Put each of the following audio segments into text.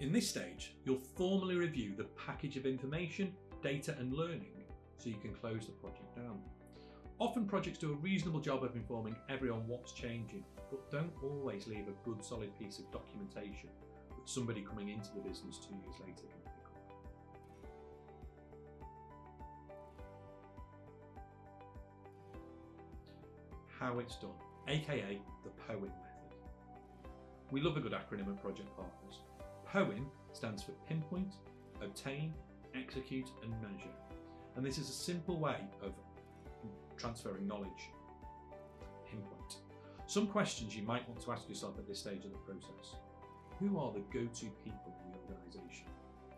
In this stage, you'll formally review the package of information, data and learning so you can close the project down. Often projects do a reasonable job of informing everyone what's changing, but don't always leave a good solid piece of documentation that somebody coming into the business 2 years later can pick up. How it's done, aka the POEM method. We love a good acronym at Project Partners. POEM stands for Pinpoint, Obtain, Execute and Measure. And this is a simple way of transferring knowledge. Pinpoint. Some questions you might want to ask yourself at this stage of the process. Who are the go-to people in the organisation?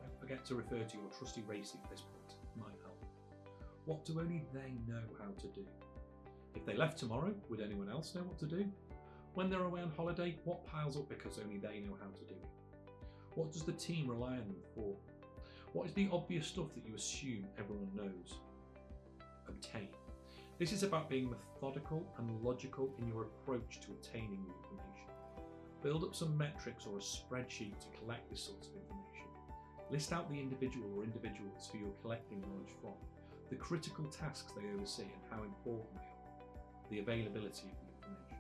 Don't forget to refer to your trusty RACI at this point, it might help. What do only they know how to do? If they left tomorrow, would anyone else know what to do? When they're away on holiday, what piles up because only they know how to do it? What does the team rely on them for? What is the obvious stuff that you assume everyone knows? Obtain. This is about being methodical and logical in your approach to obtaining the information. Build up some metrics or a spreadsheet to collect this sort of information. List out the individual or individuals who you're collecting knowledge from, the critical tasks they oversee and how important they are, the availability of the information.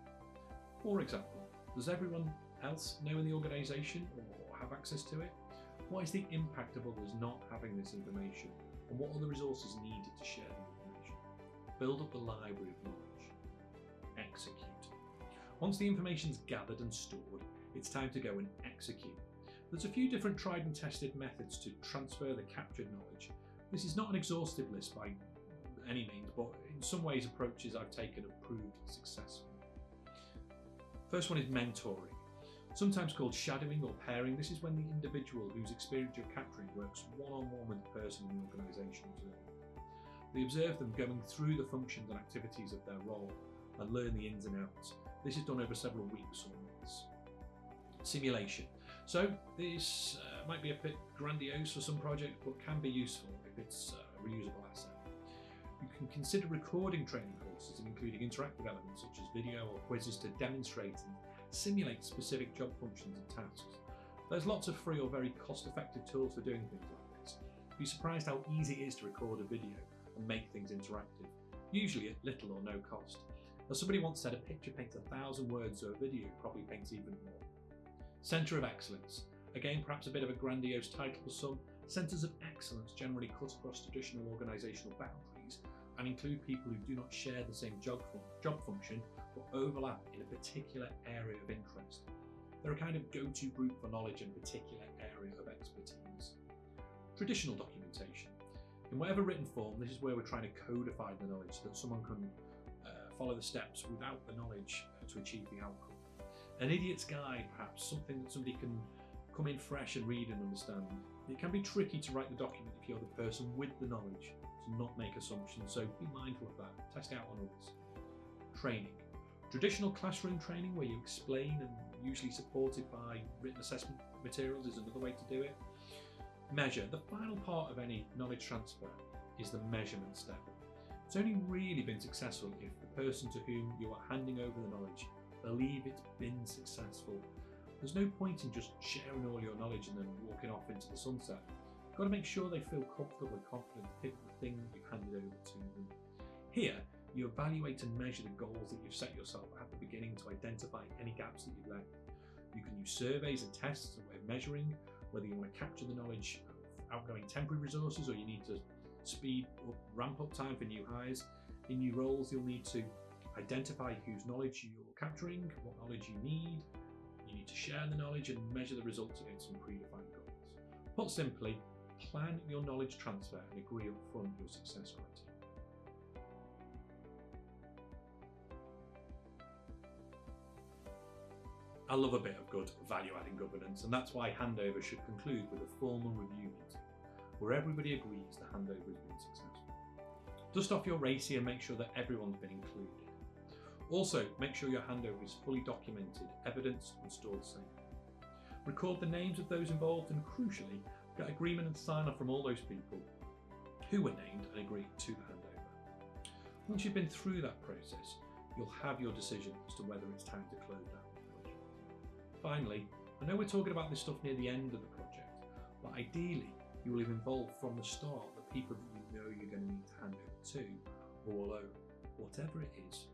For example, does everyone else know in the organisation or have access to it? What is the impact of others not having this information, and what are the resources needed to share the information? Build up the library of knowledge. Execute. Once the information's gathered and stored, it's time to go and execute. There's a few different tried and tested methods to transfer the captured knowledge. This is not an exhaustive list by any means, but in some ways approaches I've taken have proved successful. First one is mentoring. Sometimes called shadowing or pairing, this is when the individual whose experience you're capturing works one-on-one with the person in the organisation observing. They observe them going through the functions and activities of their role and learn the ins and outs. This is done over several weeks or months. Simulation. So this might be a bit grandiose for some projects, but can be useful if it's a reusable asset. You can consider recording training courses and including interactive elements such as video or quizzes to demonstrate and simulate specific job functions and tasks. There's lots of free or very cost-effective tools for doing things like this. You'd be surprised how easy it is to record a video and make things interactive, usually at little or no cost. As somebody once said, a picture paints 1,000 words, so a video probably paints even more. Centre of Excellence. Again, perhaps a bit of a grandiose title for some. Centres of Excellence generally cut across traditional organisational boundaries and include people who do not share the same job function but overlap in a particular area of interest. They're a kind of go-to group for knowledge in a particular area of expertise. Traditional documentation. In whatever written form, this is where we're trying to codify the knowledge so that someone can follow the steps without the knowledge to achieve the outcome. An idiot's guide, perhaps, something that somebody can come in fresh and read and understand. It can be tricky to write the document if you're the person with the knowledge, to not make assumptions, so be mindful of that, test it out on others. Training. Traditional classroom training where you explain and usually supported by written assessment materials is another way to do it. Measure. The final part of any knowledge transfer is the measurement step. It's only really been successful if the person to whom you are handing over the knowledge believe it's been successful. There's no point in just sharing all your knowledge and then walking off into the sunset. You've got to make sure they feel comfortable and confident to pick the thing that you've handed over to them. Here, you evaluate and measure the goals that you've set yourself at the beginning to identify any gaps that you've left. You can use surveys and tests as a way of measuring whether you want to capture the knowledge of outgoing temporary resources or you need to speed up, ramp up time for new hires. In new roles, you'll need to identify whose knowledge you're capturing, what knowledge you need. You need to share the knowledge and measure the results against some predefined goals. Put simply, plan your knowledge transfer and agree up front your success criteria. I love a bit of good value-adding governance, and that's why Handover should conclude with a formal review meeting, where everybody agrees the handover has been successful. Dust off your RACI and make sure that everyone's been included. Also, make sure your handover is fully documented, evidenced and stored safely. Record the names of those involved and, crucially, get agreement and sign-off from all those people who were named and agreed to the handover. Once you've been through that process, you'll have your decision as to whether it's time to close down the project. Finally, I know we're talking about this stuff near the end of the project, But ideally, you will have involved from the start the people that you know you're going to need to hand over to, although whatever it is,